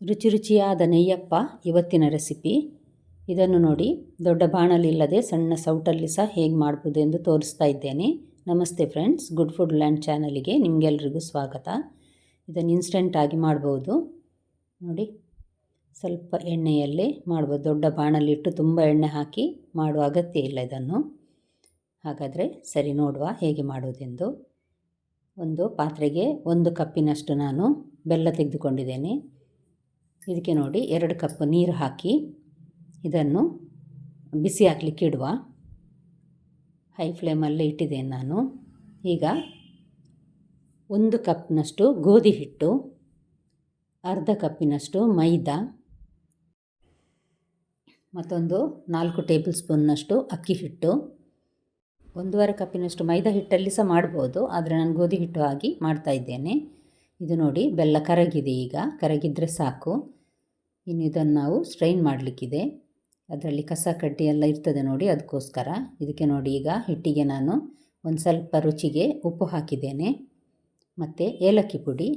ರುಚಿ ರುಚಿಯಾದ ನೆಯ್ಯಪ್ಪ ಇವತ್ತಿನ ರೆಸಿಪಿ. ಇದನ್ನು ನೋಡಿ, ದೊಡ್ಡ ಬಾಣಲಿ ಇಲ್ಲದೆ ಸಣ್ಣ ಸೌಟಲ್ಲಿ ಸಹ ಹೇಗೆ ಮಾಡ್ಬೋದು ಎಂದು ತೋರಿಸ್ತಾ ಇದ್ದೇನೆ. ನಮಸ್ತೆ ಫ್ರೆಂಡ್ಸ್, ಗುಡ್ ಫುಡ್ ಲ್ಯಾಂಡ್ ಚಾನಲಿಗೆ ನಿಮಗೆಲ್ರಿಗೂ ಸ್ವಾಗತ. ಇದನ್ನು ಇನ್ಸ್ಟೆಂಟಾಗಿ ಮಾಡ್ಬೋದು ನೋಡಿ. ಸ್ವಲ್ಪ ಎಣ್ಣೆಯಲ್ಲೇ ಮಾಡ್ಬೋದು. ದೊಡ್ಡ ಬಾಣಲಿ ಇಟ್ಟು ತುಂಬ ಎಣ್ಣೆ ಹಾಕಿ ಮಾಡುವ ಅಗತ್ಯ ಇಲ್ಲ ಇದನ್ನು. ಹಾಗಾದರೆ ಸರಿ, ನೋಡುವ ಹೇಗೆ ಮಾಡೋದೆಂದು. ಒಂದು ಪಾತ್ರೆಗೆ 1 ಕಪ್ಪಿನಷ್ಟು ನಾನು ಬೆಲ್ಲ ತೆಗೆದುಕೊಂಡಿದ್ದೇನೆ. ಇದಕ್ಕೆ ನೋಡಿ 2 ಕಪ್ ನೀರು ಹಾಕಿ ಇದನ್ನು ಬಿಸಿ ಹಾಕಲಿಕ್ಕೆ ಇಡುವ. ಹೈ ಫ್ಲೇಮಲ್ಲೇ ಇಟ್ಟಿದ್ದೇನೆ ನಾನು. ಈಗ 1 ಕಪ್ನಷ್ಟು ಗೋಧಿ ಹಿಟ್ಟು, ಅರ್ಧ ಕಪ್ಪಿನಷ್ಟು ಮೈದಾ, ಮತ್ತೊಂದು 4 ಟೇಬಲ್ ಸ್ಪೂನ್ನಷ್ಟು ಅಕ್ಕಿ ಹಿಟ್ಟು. 1.5 ಕಪ್ಪಿನಷ್ಟು ಮೈದಾ ಹಿಟ್ಟಲ್ಲಿ ಸಹ ಮಾಡ್ಬೋದು, ಆದರೆ ನಾನು ಗೋಧಿ ಹಿಟ್ಟು ಹಾಕಿ ಮಾಡ್ತಾ ಇದ್ದೇನೆ. ಇದು ನೋಡಿ, ಬೆಲ್ಲ ಕರಗಿದೆ. ಈಗ ಕರಗಿದ್ರೆ ಸಾಕು. ಇನ್ನು ಇದನ್ನು ನಾವು ಸ್ಟ್ರೈನ್ ಮಾಡಲಿಕ್ಕಿದೆ. ಅದರಲ್ಲಿ ಕಸ ಕಡ್ಡಿ ಎಲ್ಲ ಇರ್ತದೆ ನೋಡಿ, ಅದಕ್ಕೋಸ್ಕರ. ಇದಕ್ಕೆ ನೋಡಿ, ಈಗ ಹಿಟ್ಟಿಗೆ ನಾನು ಒಂದು ಸ್ವಲ್ಪ ರುಚಿಗೆ ಉಪ್ಪು ಹಾಕಿದ್ದೇನೆ, ಮತ್ತು ಏಲಕ್ಕಿ ಪುಡಿ,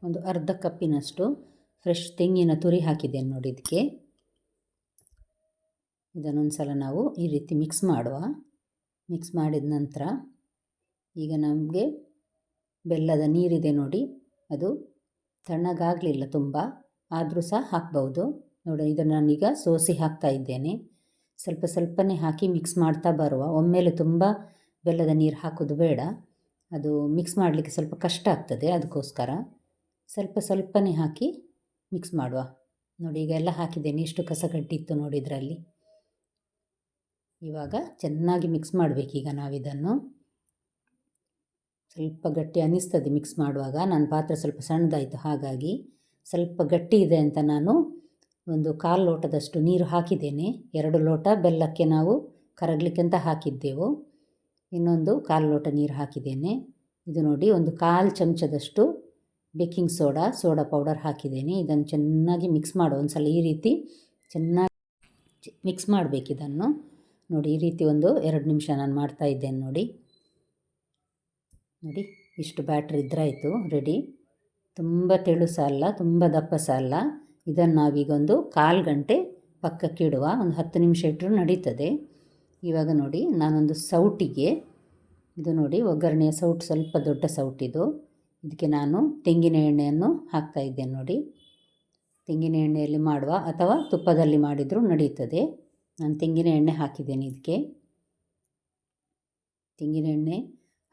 ಒಂದು ಅರ್ಧ ಕಪ್ಪಿನಷ್ಟು ಫ್ರೆಶ್ ತೆಂಗಿನ ತುರಿ ಹಾಕಿದ್ದೇನೆ ನೋಡಿ. ಇದಕ್ಕೆ ಇದನ್ನೊಂದು ಸಲ ನಾವು ಈ ರೀತಿ ಮಿಕ್ಸ್ ಮಾಡುವ. ಮಿಕ್ಸ್ ಮಾಡಿದ ನಂತರ ಈಗ ನಮಗೆ ಬೆಲ್ಲದ ನೀರಿದೆ ನೋಡಿ, ಅದು ತಣ್ಣಗಾಗಲಿಲ್ಲ ತುಂಬ, ಆದರೂ ಸಹ ಹಾಕ್ಬೋದು ನೋಡಿ. ಇದನ್ನು ನಾನೀಗ ಸೋಸಿ ಹಾಕ್ತಾ ಇದ್ದೇನೆ. ಸ್ವಲ್ಪ ಸ್ವಲ್ಪನೇ ಹಾಕಿ ಮಿಕ್ಸ್ ಮಾಡ್ತಾ ಬರುವ. ಒಮ್ಮೆಲೆ ತುಂಬ ಬೆಲ್ಲದ ನೀರು ಹಾಕೋದು ಬೇಡ, ಅದು ಮಿಕ್ಸ್ ಮಾಡಲಿಕ್ಕೆ ಸ್ವಲ್ಪ ಕಷ್ಟ ಆಗ್ತದೆ. ಅದಕ್ಕೋಸ್ಕರ ಸ್ವಲ್ಪ ಸ್ವಲ್ಪನೇ ಹಾಕಿ ಮಿಕ್ಸ್ ಮಾಡುವ ನೋಡಿ. ಈಗ ಎಲ್ಲ ಹಾಕಿದ್ದೇನೆ. ಇಷ್ಟು ಕಸಗಡ್ಡಿ ಇತ್ತು ನೋಡಿ ಇದರಲ್ಲಿ. ಇವಾಗ ಚೆನ್ನಾಗಿ ಮಿಕ್ಸ್ ಮಾಡಬೇಕೀಗ ನಾವಿದನ್ನು. ಸ್ವಲ್ಪ ಗಟ್ಟಿ ಅನ್ನಿಸ್ತದೆ ಮಿಕ್ಸ್ ಮಾಡುವಾಗ. ನನ್ನ ಪಾತ್ರೆ ಸ್ವಲ್ಪ ಸಣ್ಣದಾಯಿತು, ಹಾಗಾಗಿ ಸ್ವಲ್ಪ ಗಟ್ಟಿ ಇದೆ ಅಂತ ನಾನು ಒಂದು 1/4 ಲೋಟದಷ್ಟು ನೀರು ಹಾಕಿದ್ದೇನೆ. 2 ಲೋಟ ಬೆಲ್ಲಕ್ಕೆ ನಾವು ಕರಗಲಿಕ್ಕೆ ಅಂತ ಹಾಕಿದ್ದೆವು. ಇನ್ನೊಂದು 1/4 ಲೋಟ ನೀರು ಹಾಕಿದ್ದೇನೆ. ಇದು ನೋಡಿ, ಒಂದು 1/4 ಚಮಚದಷ್ಟು ಬೇಕಿಂಗ್ ಸೋಡಾ ಪೌಡರ್ ಹಾಕಿದ್ದೇನೆ. ಇದನ್ನು ಚೆನ್ನಾಗಿ ಮಿಕ್ಸ್ ಮಾಡುವ. ಒಂದು ಸಲ ಈ ರೀತಿ ಚೆನ್ನಾಗಿ ಮಿಕ್ಸ್ ಮಾಡಬೇಕಿದನ್ನು ನೋಡಿ. ಈ ರೀತಿ ಒಂದು 2 ನಿಮಿಷ ನಾನು ಮಾಡ್ತಾ ಇದ್ದೇನೆ ನೋಡಿ. ನೋಡಿ, ಇಷ್ಟು ಬ್ಯಾಟ್ರ್ ಇದ್ರಾಯಿತು ರೆಡಿ. ತುಂಬ ತೆಳು ಸಹ ಅಲ್ಲ, ತುಂಬ ದಪ್ಪ ಸಹ ಅಲ್ಲ. ಇದನ್ನು ನಾವೀಗ ಒಂದು 1/4 ಗಂಟೆ ಪಕ್ಕಕ್ಕೆ ಇಡುವ. ಒಂದು 10 ನಿಮಿಷ ಇಟ್ಟರೂ ನಡೀತದೆ. ಇವಾಗ ನೋಡಿ, ನಾನೊಂದು ಸೌಟಿಗೆ, ಇದು ನೋಡಿ ಒಗ್ಗರಣೆಯ ಸೌಟು, ಸ್ವಲ್ಪ ದೊಡ್ಡ ಸೌಟಿದು. ಇದಕ್ಕೆ ನಾನು ತೆಂಗಿನ ಎಣ್ಣೆಯನ್ನು ಹಾಕ್ತಾ ಇದ್ದೇನೆ ನೋಡಿ. ತೆಂಗಿನ ಎಣ್ಣೆಯಲ್ಲಿ ಮಾಡುವ ಅಥವಾ ತುಪ್ಪದಲ್ಲಿ ಮಾಡಿದರೂ ನಡೀತದೆ. ನಾನು ತೆಂಗಿನ ಎಣ್ಣೆ ಹಾಕಿದ್ದೇನೆ ಇದಕ್ಕೆ. ತೆಂಗಿನ ಎಣ್ಣೆ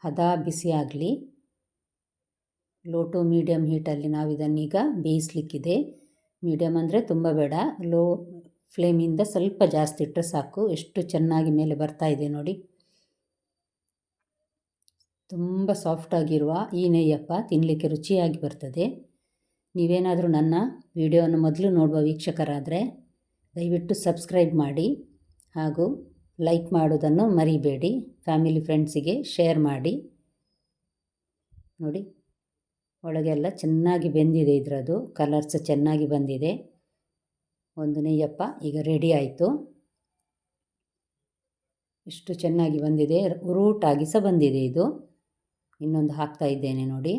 ಹದ ಬಿಸಿ ಆಗಲಿ. ಲೋ ಟು ಮೀಡಿಯಮ್ ಹೀಟಲ್ಲಿ ನಾವು ಇದನ್ನೀಗ ಬೇಯಿಸಲಿಕ್ಕಿದೆ. ಮೀಡಿಯಮ್ ಅಂದರೆ ತುಂಬ ಬೇಡ, ಲೋ ಫ್ಲೇಮಿಂದ ಸ್ವಲ್ಪ ಜಾಸ್ತಿ ಇಟ್ಟರೆ ಸಾಕು. ಎಷ್ಟು ಚೆನ್ನಾಗಿ ಮೇಲೆ ಬರ್ತಾ ಇದೆ ನೋಡಿ. ತುಂಬ ಸಾಫ್ಟಾಗಿರುವ ಈ ನೆಯ್ಯಪ್ಪ ತಿನ್ನಲಿಕ್ಕೆ ರುಚಿಯಾಗಿ ಬರ್ತದೆ. ನೀವೇನಾದರೂ ನನ್ನ ವಿಡಿಯೋವನ್ನು ಮೊದಲು ನೋಡುವ ವೀಕ್ಷಕರಾದರೆ ದಯವಿಟ್ಟು ಸಬ್ಸ್ಕ್ರೈಬ್ ಮಾಡಿ, ಹಾಗೂ ಲೈಕ್ ಮಾಡೋದನ್ನು ಮರಿಬೇಡಿ. ಫ್ಯಾಮಿಲಿ ಫ್ರೆಂಡ್ಸಿಗೆ ಶೇರ್ ಮಾಡಿ ನೋಡಿ. ಒಳಗೆಲ್ಲ ಚೆನ್ನಾಗಿ ಬೆಂದಿದೆ, ಇದರದ್ದು ಕಲರ್ಸ್ ಚೆನ್ನಾಗಿ ಬಂದಿದೆ. ಒಂದು ನೆಯ್ಯಪ್ಪ ಈಗ ರೆಡಿ ಆಯಿತು. ಇಷ್ಟು ಚೆನ್ನಾಗಿ ಬಂದಿದೆ, ಉರುಟಾಗಿ ಸಹ ಬಂದಿದೆ ಇದು. ಇನ್ನೊಂದು ಹಾಕ್ತಾ ಇದ್ದೇನೆ ನೋಡಿ.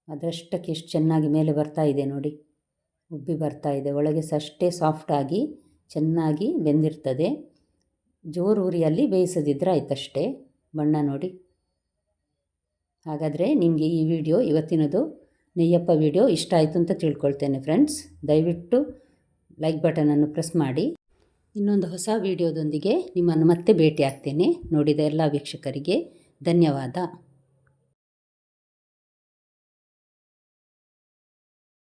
ಅದರಷ್ಟಕ್ಕೆ ಎಷ್ಟು ಚೆನ್ನಾಗಿ ಮೇಲೆ ಬರ್ತಾ ಇದೆ ನೋಡಿ, ಉಬ್ಬಿ ಬರ್ತಾ ಇದೆ. ಒಳಗೆ ಸಹ ಅಷ್ಟೇ ಸಾಫ್ಟಾಗಿ ಚೆನ್ನಾಗಿ ಬೆಂದಿರ್ತದೆ. ಜೋರು ಉರಿಯಲ್ಲಿ ಬೇಯಿಸದಿದ್ದರೆ ಆಯ್ತಷ್ಟೇ. ಬಣ್ಣ ನೋಡಿ. ಹಾಗಾದರೆ ನಿಮಗೆ ಈ ವಿಡಿಯೋ, ಇವತ್ತಿನದು ನೆಯ್ಯಪ್ಪ ವಿಡಿಯೋ ಇಷ್ಟ ಆಯಿತು ಅಂತ ತಿಳ್ಕೊಳ್ತೇನೆ ಫ್ರೆಂಡ್ಸ್. ದಯವಿಟ್ಟು ಲೈಕ್ ಬಟನನ್ನು ಪ್ರೆಸ್ ಮಾಡಿ. ಇನ್ನೊಂದು ಹೊಸ ವಿಡಿಯೋದೊಂದಿಗೆ ನಿಮ್ಮನ್ನು ಮತ್ತೆ ಭೇಟಿ ಆಗ್ತೇನೆ. ನೋಡಿದ ಎಲ್ಲ ವೀಕ್ಷಕರಿಗೆ ಧನ್ಯವಾದ.